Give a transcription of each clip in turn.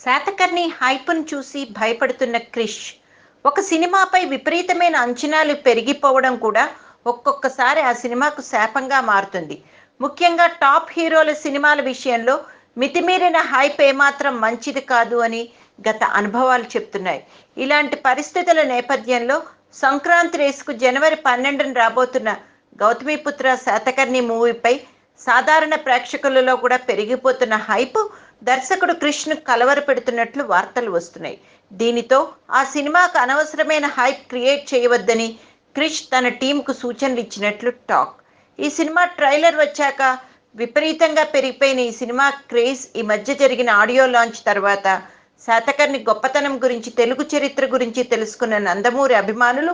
శాతకర్ణి హైప్ను చూసి భయపడుతున్న క్రిష్. ఒక సినిమాపై విపరీతమైన అంచనాలు పెరిగిపోవడం కూడా ఒక్కొక్కసారి ఆ సినిమాకు శాపంగా మారుతుంది. ముఖ్యంగా టాప్ హీరోల సినిమాల విషయంలో మితిమీరిన హైప్ ఏమాత్రం మంచిది కాదు అని గత అనుభవాలు చెప్తున్నాయి. ఇలాంటి పరిస్థితుల నేపథ్యంలో సంక్రాంతి రేసుకు జనవరి 12న రాబోతున్న గౌతమిపుత్ర శాతకర్ణి మూవీపై సాధారణ ప్రేక్షకులలో కూడా పెరిగిపోతున్న హైప్ దర్శకుడు కృష్ణ కలవరపెడుతున్నట్లు వార్తలు వస్తున్నాయి. దీనితో ఆ సినిమాకు అనవసరమైన హైప్ క్రియేట్ చేయవద్దని క్రిష్ తన టీంకు సూచనలు ఇచ్చినట్లు టాక్. ఈ సినిమా ట్రైలర్ వచ్చాక విపరీతంగా పెరిగిపోయిన ఈ సినిమా క్రేజ్ ఈ మధ్య జరిగిన ఆడియో లాంచ్ తర్వాత శాతకర్ణి గొప్పతనం గురించి, తెలుగు చరిత్ర గురించి తెలుసుకున్న నందమూరి అభిమానులు,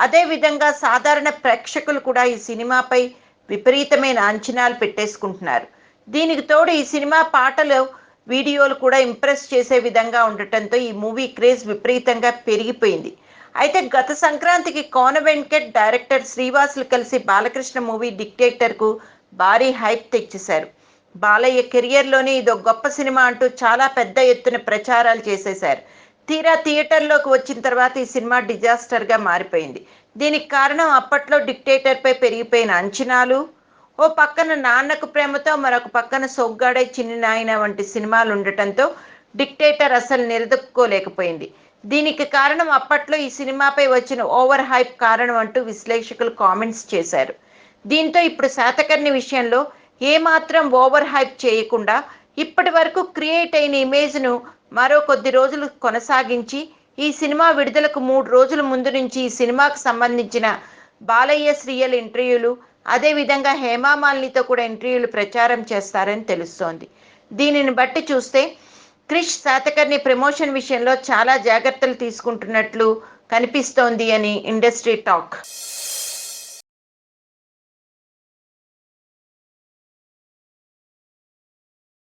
అదేవిధంగా సాధారణ ప్రేక్షకులు కూడా ఈ సినిమాపై విపరీతమైన అంచనాలు పెట్టేసుకుంటున్నారు. దీనికి తోడు ఈ సినిమా పాటలు, వీడియోలు కూడా ఇంప్రెస్ చేసే విధంగా ఉండటంతో ఈ మూవీ క్రేజ్ విపరీతంగా పెరిగిపోయింది. అయితే గత సంక్రాంతికి కోన వెంకట్, డైరెక్టర్ శ్రీవాసులు కలిసి బాలకృష్ణ మూవీ డిక్టేటర్కు భారీ హైప్ తెచ్చేశారు. బాలయ్య కెరియర్లోనే ఇదో గొప్ప సినిమా అంటూ చాలా పెద్ద ఎత్తున ప్రచారాలు చేసేశారు. తీరా థియేటర్లోకి వచ్చిన తర్వాత ఈ సినిమా డిజాస్టర్గా మారిపోయింది. దీనికి కారణం అప్పట్లో డిక్టేటర్పై పెరిగిపోయిన అంచనాలు, ఓ పక్కన నాన్నకు ప్రేమతో మరొక పక్కన సొగ్గాడే చిన్ని నాయన వంటి సినిమాలు ఉండటంతో డిక్టేటర్ అసలు నిలదొక్కుకోలేకపోయింది. దీనికి కారణం అప్పట్లో ఈ సినిమాపై వచ్చిన ఓవర్ హైప్ కారణం అంటూ విశ్లేషకులు కామెంట్స్ చేశారు. దీంతో ఇప్పుడు శాతకర్ణి విషయంలో ఏమాత్రం ఓవర్ హైప్ చేయకుండా ఇప్పటి వరకు క్రియేట్ అయిన ఇమేజ్ను మరో కొద్ది రోజులు కొనసాగించి ఈ సినిమా విడుదలకు 3 రోజుల ముందు నుంచి ఈ సినిమాకు సంబంధించిన బాలయ్య శ్రీయల్ ఇంటర్వ్యూలు, అదేవిధంగా హేమామాలినితో కూడా ఇంటర్వ్యూలు ప్రచారం చేస్తారని తెలుస్తోంది. దీనిని బట్టి చూస్తే క్రిష్ శాతకర్ణి ప్రమోషన్ విషయంలో చాలా జాగ్రత్తలు తీసుకుంటున్నట్లు కనిపిస్తోంది అని ఇండస్ట్రీ టాక్.